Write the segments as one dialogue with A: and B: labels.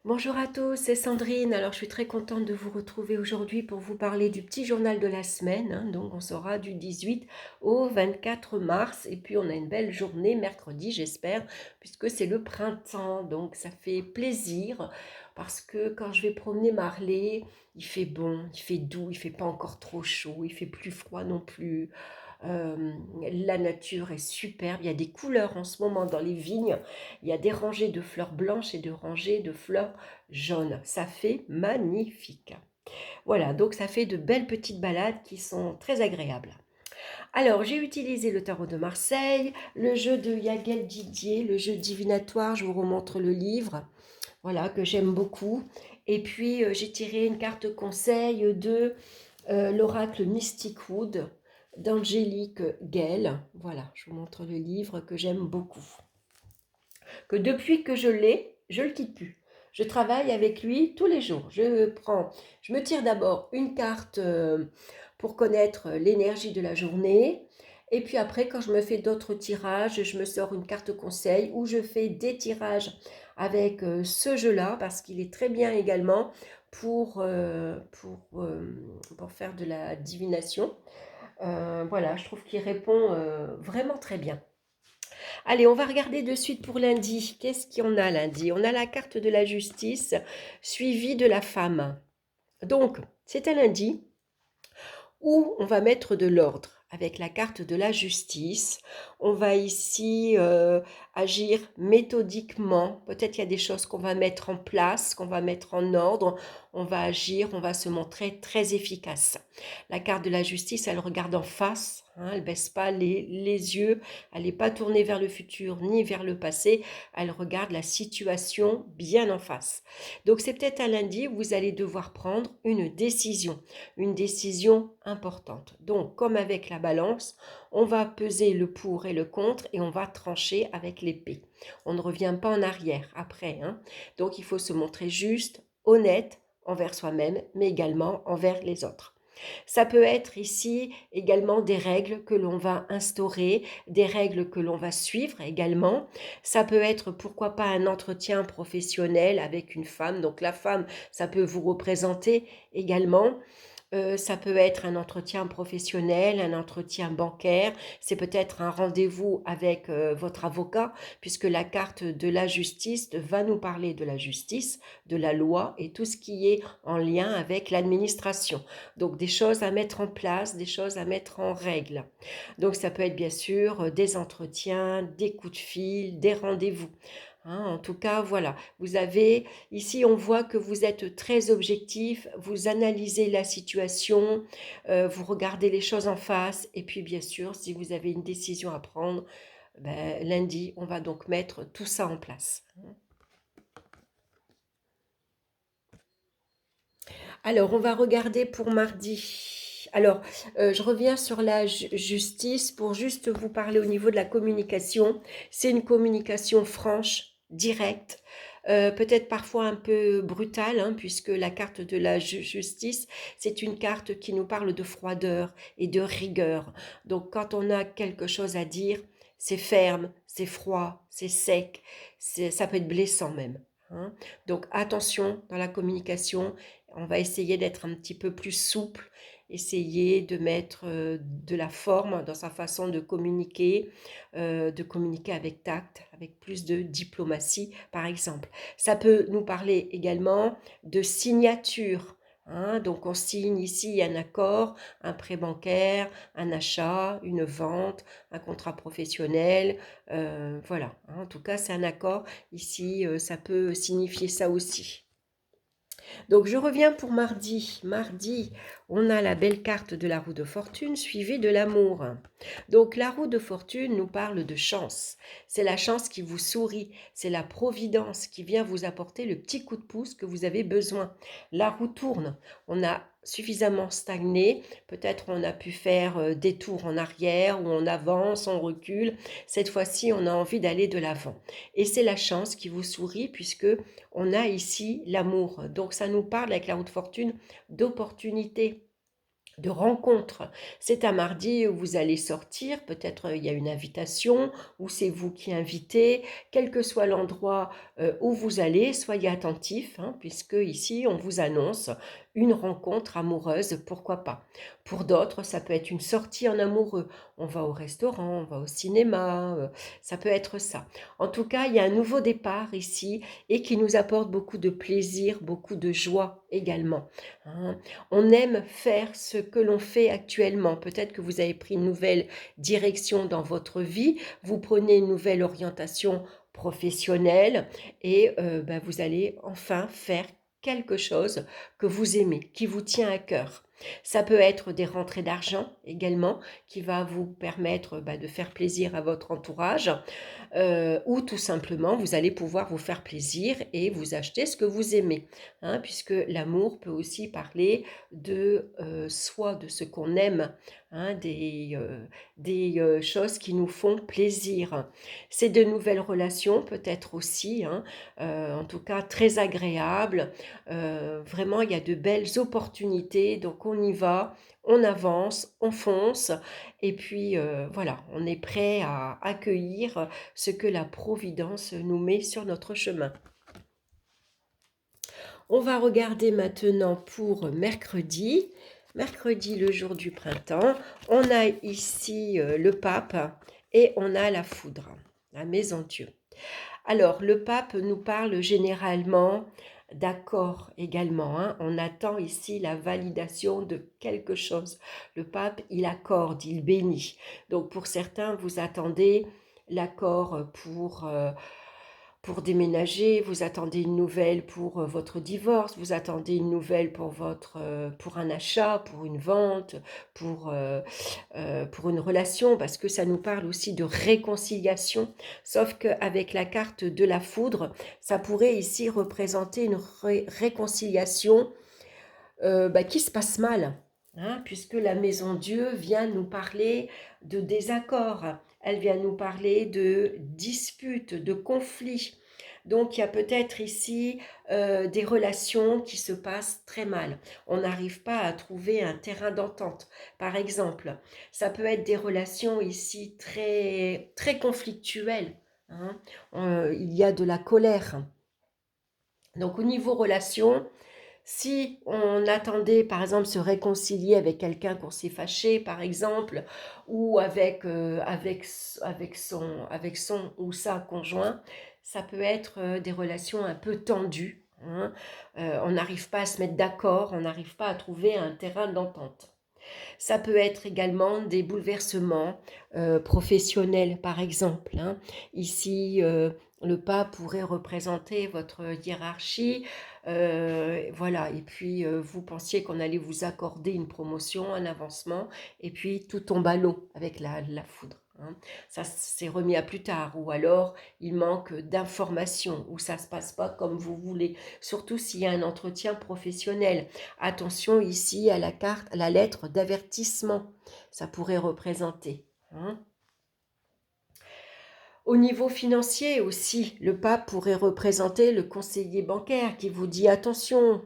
A: Bonjour à tous, c'est Sandrine. Alors, je suis très contente de vous retrouver aujourd'hui pour vous parler du petit journal de la semaine, hein. Donc, on sera du 18 au 24 mars. Et puis, on a une belle journée mercredi, j'espère, puisque c'est le printemps. Donc, ça fait plaisir parce que quand je vais promener Marley, il fait bon, il fait doux, il fait pas encore trop chaud, il fait plus froid non plus. Euh, la nature est superbe. Il y a des couleurs en ce moment dans les vignes. Il y a des rangées de fleurs blanches et des rangées de fleurs jaunes. Ça fait magnifique. Voilà, donc ça fait de belles petites balades qui sont très agréables. Alors, j'ai utilisé le tarot de Marseille, le jeu de Yaguel Didier, le jeu divinatoire, je vous remontre le livre, voilà, que j'aime beaucoup. Et puis, j'ai tiré une carte conseil de l'oracle Mystic Wood d'Angélique Gale. Voilà, je vous montre le livre que j'aime beaucoup. Que depuis que je l'ai, je ne le quitte plus. Je travaille avec lui tous les jours. Je me tire d'abord une carte pour connaître l'énergie de la journée. Et puis après, quand je me fais d'autres tirages, je me sors une carte conseil ou je fais des tirages avec ce jeu-là parce qu'il est très bien également pour faire de la divination. Voilà, je trouve qu'il répond vraiment très bien. Allez, on va regarder de suite pour lundi. Qu'est-ce qu'on a lundi? On a la carte de la justice suivie de la femme. Donc, c'est un lundi où on va mettre de l'ordre avec la carte de la justice. On va ici agir méthodiquement. Peut-être il y a des choses qu'on va mettre en place, qu'on va mettre en ordre. On va agir, on va se montrer très efficace. La carte de la justice, elle regarde en face, hein, elle ne baisse pas les yeux, elle n'est pas tournée vers le futur ni vers le passé, elle regarde la situation bien en face. Donc c'est peut-être un lundi où vous allez devoir prendre une décision importante. Donc, comme avec la balance, on va peser le pour et le contre et on va trancher avec l'épée. On ne revient pas en arrière après, hein. Donc, il faut se montrer juste, honnête envers soi-même, mais également envers les autres. Ça peut être ici également des règles que l'on va instaurer, des règles que l'on va suivre également. Ça peut être pourquoi pas un entretien professionnel avec une femme. Donc la femme, ça peut vous représenter également. Ça peut être un entretien professionnel, un entretien bancaire, c'est peut-être un rendez-vous avec votre avocat, puisque la carte de la justice va nous parler de la justice, de la loi et tout ce qui est en lien avec l'administration. Donc des choses à mettre en place, des choses à mettre en règle. Donc ça peut être bien sûr des entretiens, des coups de fil, des rendez-vous. Hein, en tout cas, voilà, vous avez, ici on voit que vous êtes très objectif, vous analysez la situation, vous regardez les choses en face, et puis bien sûr, si vous avez une décision à prendre, ben, lundi, on va donc mettre tout ça en place. Alors, on va regarder pour mardi. Alors, je reviens sur la justice pour juste vous parler au niveau de la communication. C'est une communication franche, directe, peut-être parfois un peu brutale, hein, puisque la carte de la justice, c'est une carte qui nous parle de froideur et de rigueur. Donc, quand on a quelque chose à dire, c'est ferme, c'est froid, c'est sec, ça peut être blessant même, hein. Donc, attention dans la communication, on va essayer d'être un petit peu plus souple, essayer de mettre de la forme dans sa façon de communiquer avec tact, avec plus de diplomatie, par exemple. Ça peut nous parler également de signature. Hein, donc on signe ici un accord, un prêt bancaire, un achat, une vente, un contrat professionnel. Voilà, hein, en tout cas c'est un accord. Ici, ça peut signifier ça aussi. Donc je reviens pour mardi. Mardi, on a la belle carte de la roue de fortune suivie de l'amour. Donc la roue de fortune nous parle de chance. C'est la chance qui vous sourit, c'est la providence qui vient vous apporter le petit coup de pouce que vous avez besoin. La roue tourne, on a suffisamment stagné, peut-être on a pu faire des tours en arrière ou on avance, on recule. Cette fois-ci, on a envie d'aller de l'avant. Et c'est la chance qui vous sourit puisque on a ici l'amour. Donc ça nous parle avec la roue de fortune d'opportunité, de rencontre. C'est un mardi où vous allez sortir, peut-être il y a une invitation, ou c'est vous qui invitez, quel que soit l'endroit où vous allez, soyez attentifs, hein, puisque ici on vous annonce une rencontre amoureuse, pourquoi pas. Pour d'autres, ça peut être une sortie en amoureux, on va au restaurant, on va au cinéma, ça peut être ça. En tout cas, il y a un nouveau départ ici et qui nous apporte beaucoup de plaisir, beaucoup de joie également, hein. On aime faire ce que l'on fait actuellement. Peut-être que vous avez pris une nouvelle direction dans votre vie, vous prenez une nouvelle orientation professionnelle et vous allez enfin faire quelque chose que vous aimez, qui vous tient à cœur. Ça peut être des rentrées d'argent également, qui va vous permettre de faire plaisir à votre entourage, ou tout simplement vous allez pouvoir vous faire plaisir et vous acheter ce que vous aimez, hein, puisque l'amour peut aussi parler de soi, de ce qu'on aime, hein, des choses qui nous font plaisir. C'est de nouvelles relations peut-être aussi, hein, en tout cas très agréables. Vraiment, il y a de belles opportunités, donc on y va, on avance, on fonce, et puis voilà, on est prêt à accueillir ce que la Providence nous met sur notre chemin. On va regarder maintenant pour mercredi. Mercredi, le jour du printemps. On a ici le pape et on a la foudre, la maison Dieu. Alors, le pape nous parle généralement d'accord également, hein. On attend ici la validation de quelque chose. Le pape, il accorde, il bénit. Donc, pour certains, vous attendez l'accord pour déménager, vous attendez une nouvelle pour votre divorce, vous attendez une nouvelle pour un achat, pour une vente, pour une relation, parce que ça nous parle aussi de réconciliation. Sauf qu'avec la carte de la foudre, ça pourrait ici représenter une réconciliation qui se passe mal, hein, puisque la maison Dieu vient nous parler de désaccords, elle vient nous parler de disputes, de conflits. Donc il y a peut-être ici des relations qui se passent très mal. On n'arrive pas à trouver un terrain d'entente. Par exemple, ça peut être des relations ici très, très conflictuelles, hein. Il y a de la colère. Donc au niveau relation, si on attendait, par exemple, se réconcilier avec quelqu'un qu'on s'est fâché, par exemple, ou avec son ou sa conjoint, ça peut être des relations un peu tendues, hein. On n'arrive pas à se mettre d'accord, on n'arrive pas à trouver un terrain d'entente. Ça peut être également des bouleversements professionnels, par exemple, hein. Ici, le pas pourrait représenter votre hiérarchie, voilà. Et puis, vous pensiez qu'on allait vous accorder une promotion, un avancement, et puis tout tombe à l'eau avec la foudre, hein. Ça s'est remis à plus tard, ou alors il manque d'informations, ou ça ne se passe pas comme vous voulez, surtout s'il y a un entretien professionnel. Attention ici à la carte, à la lettre d'avertissement, ça pourrait représenter, hein. Au niveau financier aussi, le pape pourrait représenter le conseiller bancaire qui vous dit attention,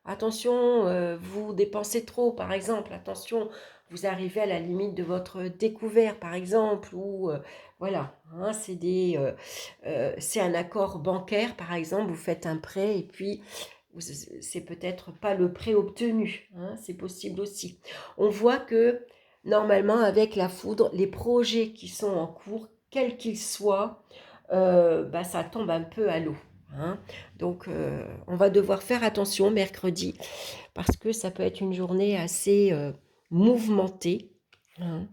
A: attention, vous dépensez trop par exemple, attention, vous arrivez à la limite de votre découvert par exemple, ou voilà, hein, c'est un accord bancaire par exemple, vous faites un prêt et puis c'est peut-être pas le prêt obtenu, hein, c'est possible aussi. On voit que normalement avec la foudre, les projets qui sont en cours, quels qu'ils soient, ça tombe un peu à l'eau, hein. Donc on va devoir faire attention mercredi parce que ça peut être une journée assez mouvementée, hein.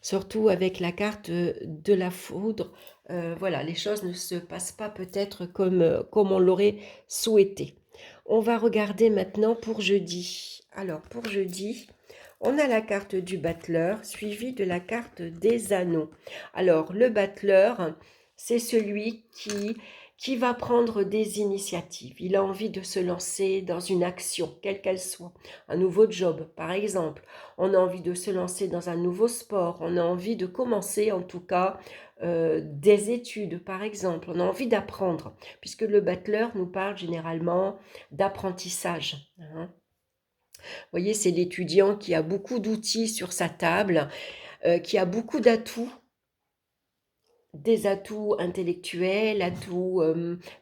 A: Surtout avec la carte de la foudre, voilà, les choses ne se passent pas peut-être comme on l'aurait souhaité. On va regarder maintenant pour jeudi. Alors, pour jeudi, on a la carte du battleur suivie de la carte des anneaux. Alors, le battleur, c'est celui qui va prendre des initiatives. Il a envie de se lancer dans une action, quelle qu'elle soit. Un nouveau job, par exemple. On a envie de se lancer dans un nouveau sport. On a envie de commencer, en tout cas, des études, par exemple. On a envie d'apprendre, puisque le battleur nous parle généralement d'apprentissage, hein. Vous voyez, c'est l'étudiant qui a beaucoup d'outils sur sa table, qui a beaucoup d'atouts, des atouts intellectuels, atouts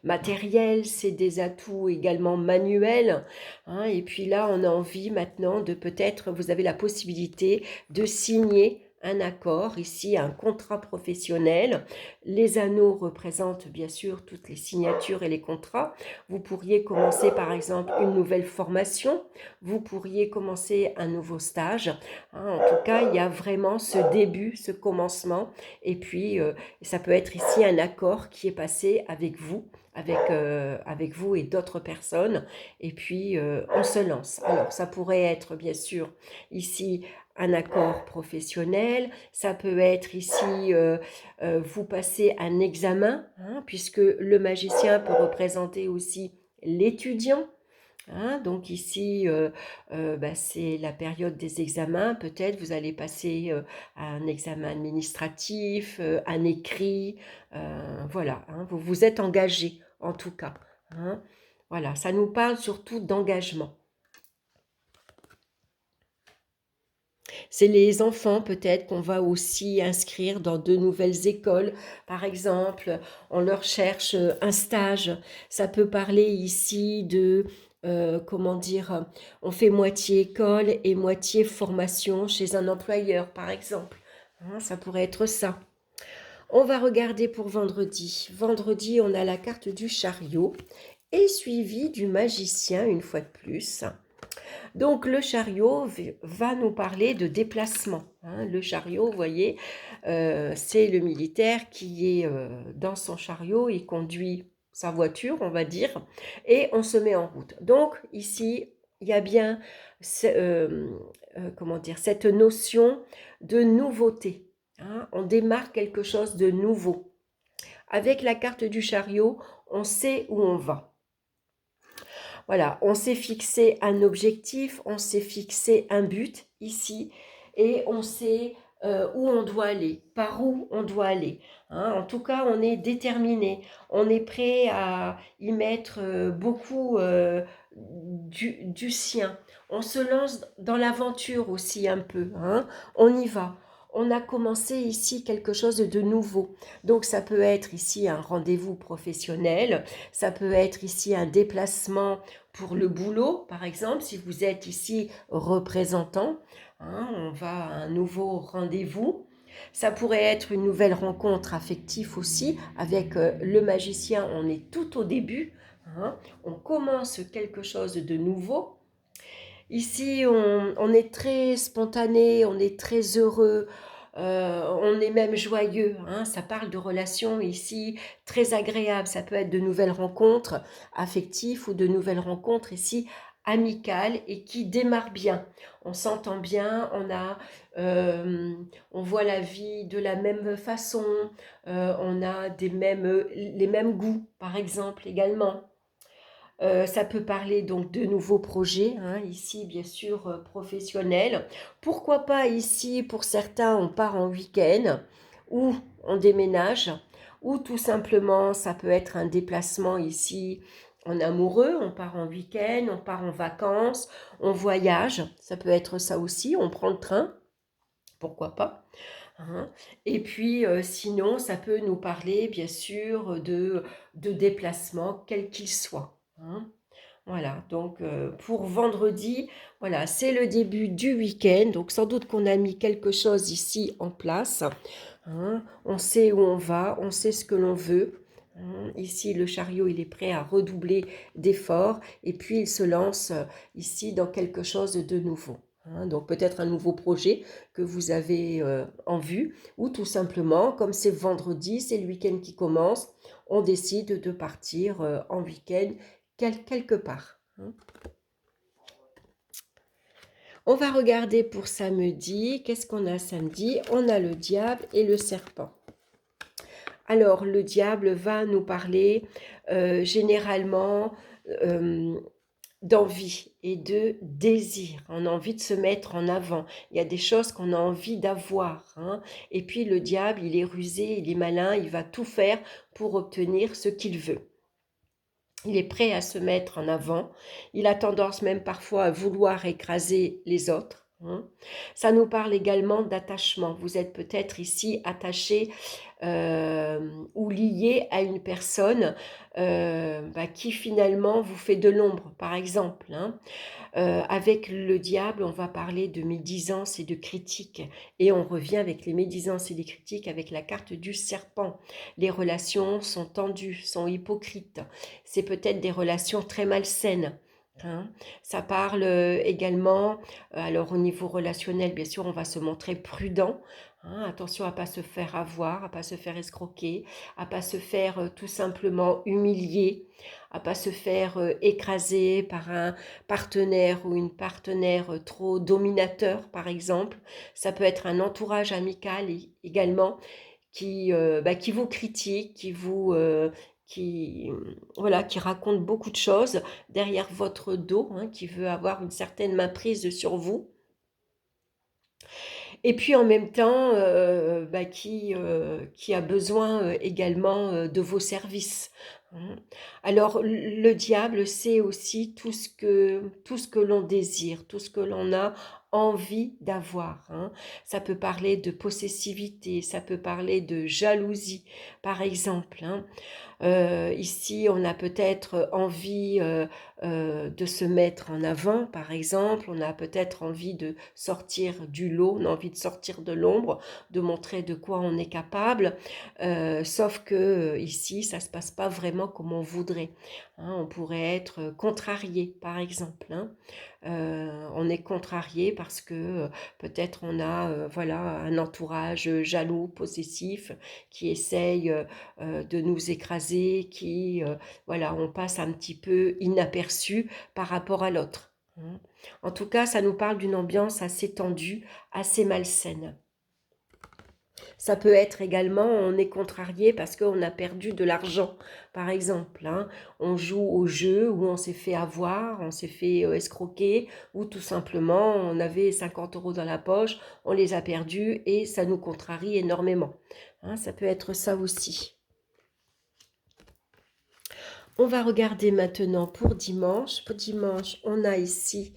A: matériels, c'est des atouts également manuels, hein. Et puis là, on a envie maintenant de peut-être, vous avez la possibilité de signer un accord, ici un contrat professionnel. Les anneaux représentent bien sûr toutes les signatures et les contrats. Vous pourriez commencer par exemple une nouvelle formation, vous pourriez commencer un nouveau stage, hein. En tout cas, il y a vraiment ce début, ce commencement, et puis ça peut être ici un accord qui est passé avec vous et d'autres personnes, et puis on se lance. Alors, ça pourrait être bien sûr ici un accord professionnel, ça peut être ici vous passez un examen, hein, puisque le magicien peut représenter aussi l'étudiant. Hein, donc ici, bah, c'est la période des examens. Peut-être vous allez passer un examen administratif, un écrit. Voilà, hein, vous vous êtes engagé en tout cas, hein. Voilà, ça nous parle surtout d'engagement. C'est les enfants peut-être qu'on va aussi inscrire dans de nouvelles écoles. Par exemple, on leur cherche un stage. Ça peut parler ici de, comment dire, on fait moitié école et moitié formation chez un employeur, par exemple. Hein, ça pourrait être ça. On va regarder pour vendredi. Vendredi, on a la carte du chariot et suivi du magicien une fois de plus. Donc le chariot va nous parler de déplacement, hein. Le chariot, vous voyez, c'est le militaire qui est dans son chariot, il conduit sa voiture, on va dire, et on se met en route. Donc ici, il y a bien comment dire, cette notion de nouveauté, hein. On démarre quelque chose de nouveau. Avec la carte du chariot, on sait où on va. Voilà, on s'est fixé un objectif, on s'est fixé un but ici, et on sait où on doit aller, par où on doit aller, hein. En tout cas, on est déterminé, on est prêt à y mettre beaucoup du sien. On se lance dans l'aventure aussi un peu, hein. On y va. On a commencé ici quelque chose de nouveau. Donc ça peut être ici un rendez-vous professionnel, ça peut être ici un déplacement pour le boulot, par exemple, si vous êtes ici représentant, hein, on va à un nouveau rendez-vous. Ça pourrait être une nouvelle rencontre affective aussi avec le magicien, on est tout au début, hein, on commence quelque chose de nouveau. Ici, on est très spontané, on est très heureux, on est même joyeux, hein. Ça parle de relations ici très agréables. Ça peut être de nouvelles rencontres affectives ou de nouvelles rencontres ici amicales et qui démarrent bien. On s'entend bien, on voit la vie de la même façon, on a les mêmes goûts, par exemple, également. Ça peut parler donc de nouveaux projets, hein, ici bien sûr professionnels. Pourquoi pas ici, pour certains, on part en week-end ou on déménage, ou tout simplement ça peut être un déplacement ici en amoureux, on part en week-end, on part en vacances, on voyage, ça peut être ça aussi, on prend le train, pourquoi pas, hein. Et puis sinon, ça peut nous parler bien sûr de déplacements, quels qu'ils soient, hein. Voilà, donc pour vendredi, voilà, c'est le début du week-end. Donc sans doute qu'on a mis quelque chose ici en place, hein. On sait où on va, on sait ce que l'on veut, hein. Ici, le chariot, il est prêt à redoubler d'efforts et puis il se lance ici dans quelque chose de nouveau, hein. Donc peut-être un nouveau projet que vous avez en vue, ou tout simplement, comme c'est vendredi, c'est le week-end qui commence, on décide de partir en week-end quelque part, hein. On va regarder pour samedi. Qu'est-ce qu'on a samedi? On a le diable et le serpent. Alors, le diable va nous parler généralement d'envie et de désir. On a envie de se mettre en avant. Il y a des choses qu'on a envie d'avoir, hein. Et puis, le diable, il est rusé, il est malin, il va tout faire pour obtenir ce qu'il veut. Il est prêt à se mettre en avant. Il a tendance même parfois à vouloir écraser les autres, hein. Ça nous parle également d'attachement. Vous êtes peut-être ici attaché ou lié à une personne qui finalement vous fait de l'ombre, par exemple, hein. Avec le diable, on va parler de médisance et de critique. Et on revient avec les médisances et les critiques avec la carte du serpent. Les relations sont tendues, sont hypocrites. C'est peut-être des relations très malsaines, hein. Ça parle également, alors au niveau relationnel, bien sûr, on va se montrer prudent, hein. Attention à ne pas se faire avoir, à ne pas se faire escroquer, à ne pas se faire tout simplement humilier, à ne pas se faire écraser par un partenaire ou une partenaire trop dominateur, par exemple. Ça peut être un entourage amical également qui vous critique, voilà, qui raconte beaucoup de choses derrière votre dos, hein, qui veut avoir une certaine mainprise sur vous. Et puis en même temps, qui a besoin également de vos services, hein. Alors le diable, c'est aussi tout ce que l'on désire, tout ce que l'on a envie d'avoir, hein. Ça peut parler de possessivité, ça peut parler de jalousie, par exemple, hein. Ici, on a peut-être envie de se mettre en avant, par exemple. On a peut-être envie de sortir du lot, on a envie de sortir de l'ombre, de montrer de quoi on est capable. Sauf que ici, ça ne se passe pas vraiment comme on voudrait, hein. On pourrait être contrarié, par exemple, hein. On est contrarié parce que peut-être on a voilà, un entourage jaloux, possessif, qui essaye de nous écraser, voilà, on passe un petit peu inaperçu par rapport à l'autre, hein. En tout cas, ça nous parle d'une ambiance assez tendue, assez malsaine. Ça peut être également, on est contrarié parce qu'on a perdu de l'argent, par exemple, hein. On joue au jeu où on s'est fait avoir, on s'est fait escroquer, ou tout simplement, on avait 50 € dans la poche, on les a perdus et ça nous contrarie énormément, hein. Ça peut être ça aussi. On va regarder maintenant pour dimanche. Pour dimanche, on a ici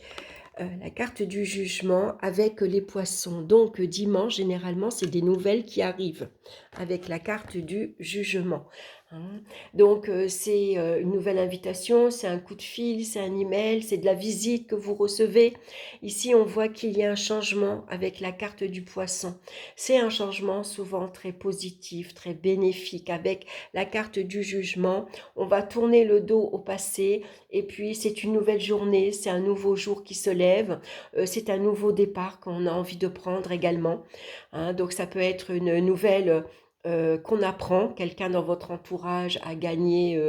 A: la carte du jugement avec les poissons. Donc dimanche, généralement, c'est des nouvelles qui arrivent avec la carte du jugement, hein. Donc c'est une nouvelle invitation, c'est un coup de fil, c'est un email, c'est de la visite que vous recevez. Ici, on voit qu'il y a un changement avec la carte du poisson. C'est un changement souvent très positif, très bénéfique. Avec la carte du jugement, on va tourner le dos au passé et puis c'est une nouvelle journée, c'est un nouveau jour qui se lève, c'est un nouveau départ qu'on a envie de prendre également, hein. Donc ça peut être une nouvelle qu'on apprend, quelqu'un dans votre entourage a gagné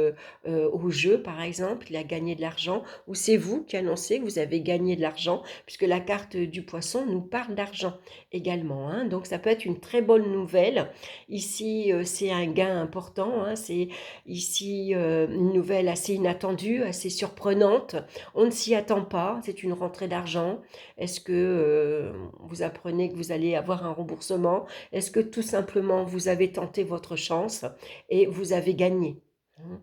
A: au jeu par exemple, il a gagné de l'argent, ou c'est vous qui annoncez que vous avez gagné de l'argent, puisque la carte du poisson nous parle d'argent également, hein. Donc ça peut être une très bonne nouvelle. Ici, c'est un gain important, hein. C'est ici une nouvelle assez inattendue, assez surprenante. On ne s'y attend pas, c'est une rentrée d'argent. Est-ce que vous apprenez que vous allez avoir un remboursement? Est-ce que tout simplement vous avez tenté votre chance et vous avez gagné, hein?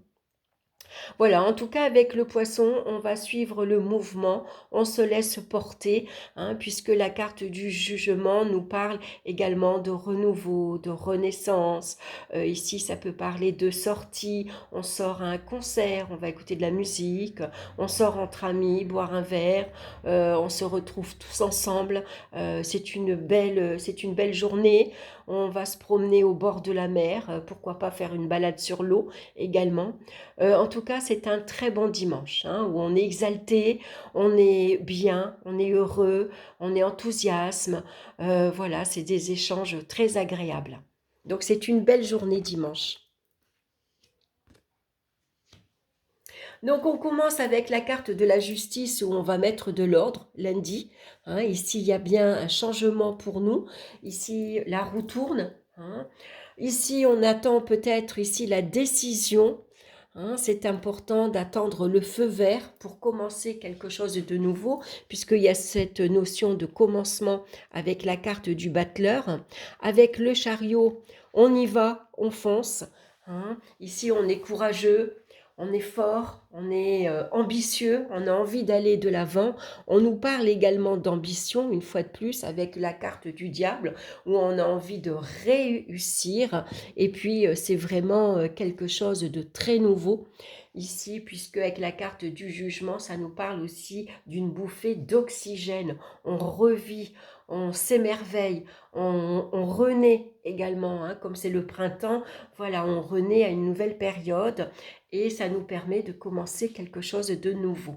A: Voilà, en tout cas, avec le poisson, on va suivre le mouvement, on se laisse porter, hein, puisque la carte du jugement nous parle également de renouveau, de renaissance. Ici, ça peut parler de sortie, on sort à un concert, on va écouter de la musique, on sort entre amis, boire un verre, on se retrouve tous ensemble. C'est une belle journée. On va se promener au bord de la mer, pourquoi pas faire une balade sur l'eau également. En tout cas, c'est un très bon dimanche, hein, où on est exalté, on est bien, on est heureux, on est enthousiasme. Voilà, c'est des échanges très agréables. Donc c'est une belle journée dimanche. Donc on commence avec la carte de la justice où on va mettre de l'ordre lundi, hein. Ici, il y a bien un changement pour nous. Ici, la roue tourne, hein. Ici, on attend peut-être ici la décision, hein. C'est important d'attendre le feu vert pour commencer quelque chose de nouveau, puisqu'il y a cette notion de commencement avec la carte du battleur. Avec le chariot, on y va, on fonce, hein. Ici, on est courageux, on est fort, on est ambitieux, on a envie d'aller de l'avant. On nous parle également d'ambition, une fois de plus, avec la carte du diable, où on a envie de réussir. Et puis, c'est vraiment quelque chose de très nouveau ici, puisque avec la carte du jugement, ça nous parle aussi d'une bouffée d'oxygène. On revit, on s'émerveille, on renaît également, hein, comme c'est le printemps, voilà, on renaît à une nouvelle période et ça nous permet de commencer quelque chose de nouveau.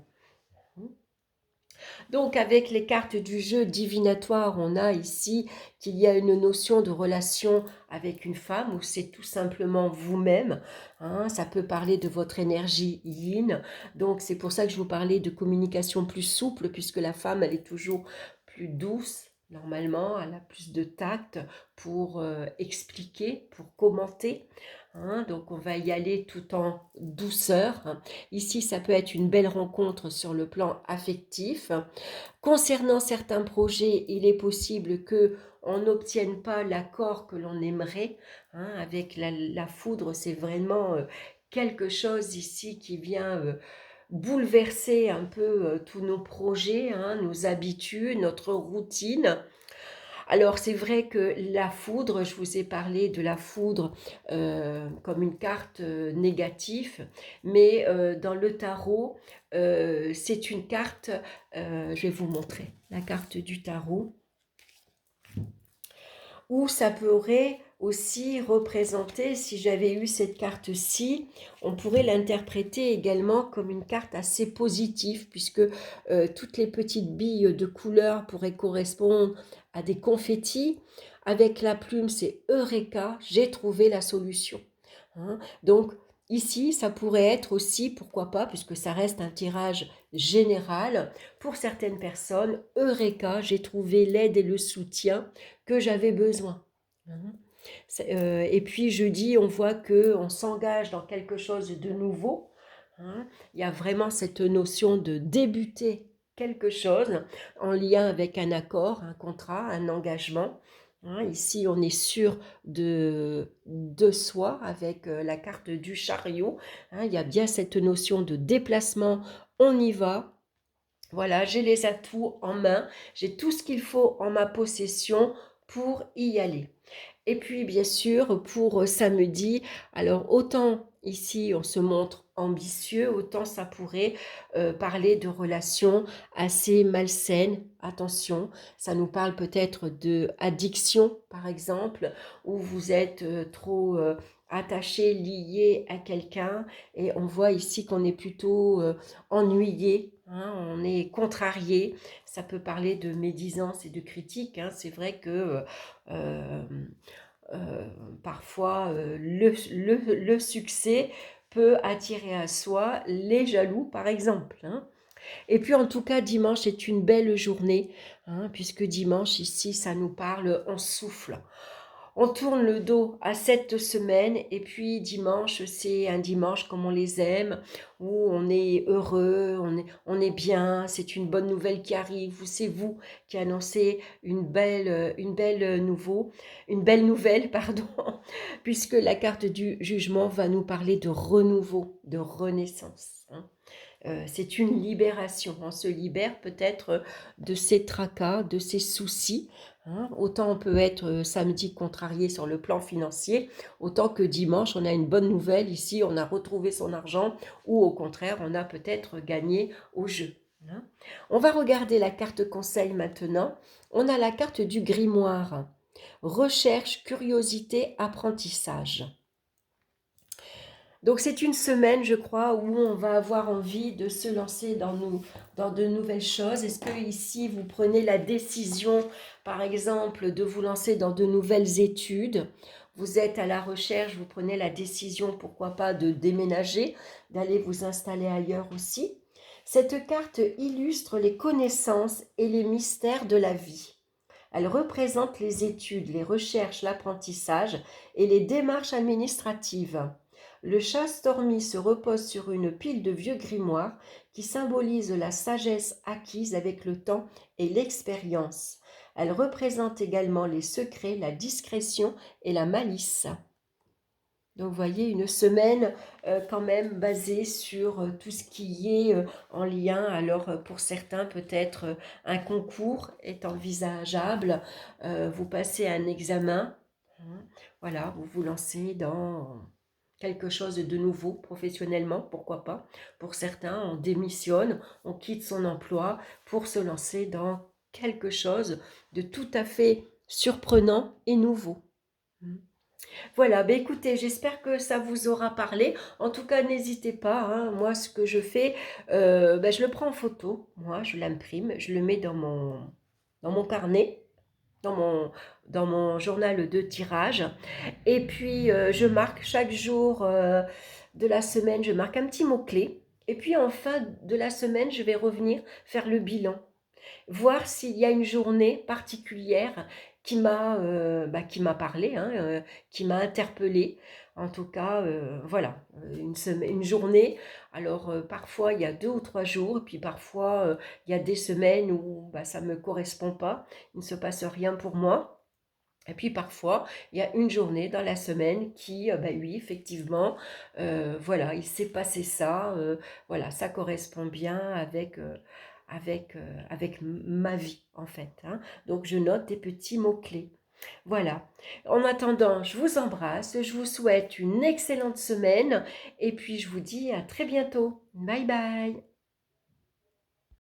A: Donc avec les cartes du jeu divinatoire, on a ici qu'il y a une notion de relation avec une femme, ou c'est tout simplement vous-même, hein, ça peut parler de votre énergie yin, donc c'est pour ça que je vous parlais de communication plus souple, puisque la femme, elle est toujours plus douce, normalement, elle a plus de tact pour expliquer, pour commenter, hein, donc on va y aller tout en douceur, hein. Ici, ça peut être une belle rencontre sur le plan affectif. Concernant certains projets, il est possible que on n'obtienne pas l'accord que l'on aimerait, hein, avec la foudre, c'est vraiment quelque chose ici qui vient bouleverser un peu tous nos projets, hein, nos habitudes, notre routine. Alors c'est vrai que la foudre, je vous ai parlé de la foudre comme une carte négative, mais dans le tarot, c'est une carte, je vais vous montrer la carte du tarot, où ça pourrait aussi représenter, si j'avais eu cette carte-ci, on pourrait l'interpréter également comme une carte assez positive, puisque toutes les petites billes de couleur pourraient correspondre à des confettis. Avec la plume, c'est Eureka, j'ai trouvé la solution. Hein. Donc, ici, ça pourrait être aussi, pourquoi pas, puisque ça reste un tirage général, pour certaines personnes, Eureka, j'ai trouvé l'aide et le soutien que j'avais besoin. Et puis jeudi, on voit qu'on s'engage dans quelque chose de nouveau. Hein. Il y a vraiment cette notion de débuter quelque chose en lien avec un accord, un contrat, un engagement. Hein. Ici, on est sûr de soi avec la carte du chariot. Hein. Il y a bien cette notion de déplacement. On y va. Voilà, j'ai les atouts en main. J'ai tout ce qu'il faut en ma possession pour y aller. Et puis, bien sûr, pour samedi, alors autant ici on se montre ambitieux, autant ça pourrait parler de relations assez malsaines. Attention, ça nous parle peut-être de addiction, par exemple, où vous êtes trop attaché, lié à quelqu'un, et on voit ici qu'on est plutôt ennuyé, hein, on est contrarié. Ça peut parler de médisance et de critique, hein. C'est vrai que euh, euh, parfois le succès peut attirer à soi les jaloux, par exemple, hein. Et puis en tout cas, dimanche est une belle journée, hein, puisque dimanche ici, ça nous parle, on souffle. On tourne le dos à cette semaine et puis dimanche, c'est un dimanche comme on les aime, où on est heureux, on est bien, c'est une bonne nouvelle qui arrive, ou c'est vous qui annoncez une belle nouvelle, pardon, puisque la carte du jugement va nous parler de renouveau, de renaissance, hein. C'est une libération. On se libère peut-être de ses tracas, de ses soucis, hein. Autant on peut être samedi contrarié sur le plan financier, autant que dimanche, on a une bonne nouvelle. Ici, on a retrouvé son argent, ou au contraire, on a peut-être gagné au jeu, hein. On va regarder la carte conseil maintenant. On a la carte du grimoire. Recherche, curiosité, apprentissage. Donc c'est une semaine, je crois, où on va avoir envie de se lancer dans de nouvelles choses. Est-ce que ici vous prenez la décision, par exemple, de vous lancer dans de nouvelles études? Vous êtes à la recherche, vous prenez la décision, pourquoi pas, de déménager, d'aller vous installer ailleurs aussi. Cette carte illustre les connaissances et les mystères de la vie. Elle représente les études, les recherches, l'apprentissage et les démarches administratives. Le chat Stormy se repose sur une pile de vieux grimoires qui symbolisent la sagesse acquise avec le temps et l'expérience. Elle représente également les secrets, la discrétion et la malice. Donc, vous voyez, une semaine quand même basée sur tout ce qui est en lien. Alors, pour certains, peut-être un concours est envisageable. Vous passez un examen. Hein, voilà, vous vous lancez dans quelque chose de nouveau professionnellement, pourquoi pas. Pour certains, on démissionne, on quitte son emploi pour se lancer dans quelque chose de tout à fait surprenant et nouveau. Mm. Voilà, ben écoutez, j'espère que ça vous aura parlé. En tout cas, n'hésitez pas, hein, moi, ce que je fais, ben, je le prends en photo, moi, je l'imprime, je le mets dans mon carnet, dans mon, dans mon journal de tirage. Et puis, je marque chaque jour de la semaine, je marque un petit mot-clé. Et puis, en fin de la semaine, je vais revenir faire le bilan, voir s'il y a une journée particulière qui m'a parlé, hein, qui m'a interpellée. En tout cas, voilà, une journée. Alors, parfois, il y a 2 ou 3 jours, et puis parfois, il y a des semaines où bah, ça ne me correspond pas, il ne se passe rien pour moi. Et puis parfois, il y a une journée dans la semaine qui, bah oui, effectivement, voilà, il s'est passé ça, voilà, ça correspond bien avec ma vie, en fait, hein. Donc, je note des petits mots-clés. Voilà. En attendant, je vous embrasse, je vous souhaite une excellente semaine et puis je vous dis à très bientôt. Bye bye.